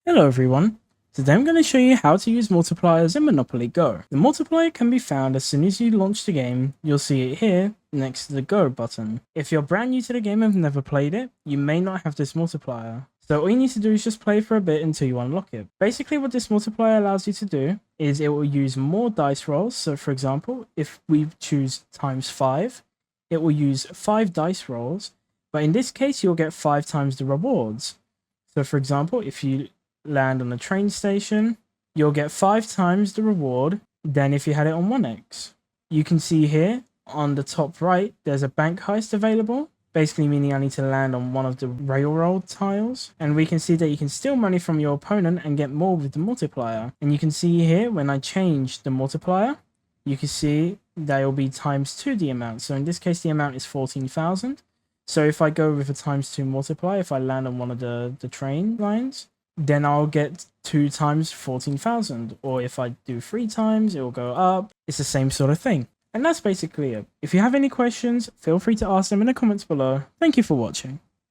Hello everyone, today I'm going to show you how to use multipliers in Monopoly Go. The multiplier can be found as soon as you launch the game. You'll see it here next to the Go button. If you're brand new to the game and have never played it, you may not have this multiplier. So all you need to do is just play for a bit until you unlock it. Basically what this multiplier allows you to do is it will use more dice rolls. So for example, if we choose ×5, it will use 5 dice rolls, but in this case you'll get 5 times the rewards. So for example, if you land on a train station, you'll get 5 times the reward than if you had it on 1x. You can see here on the top right, there's a bank heist available, basically meaning I need to land on one of the railroad tiles. And we can see that you can steal money from your opponent and get more with the multiplier. And you can see here, when I change the multiplier, you can see that it will be ×2 the amount. So in this case, the amount is 14,000. So if I go with a ×2 multiplier, if I land on one of the train lines, then I'll get 2 times 14,000. Or if I do 3 times, it will go up. It's the same sort of thing. And that's basically it. If you have any questions, feel free to ask them in the comments below. Thank you for watching.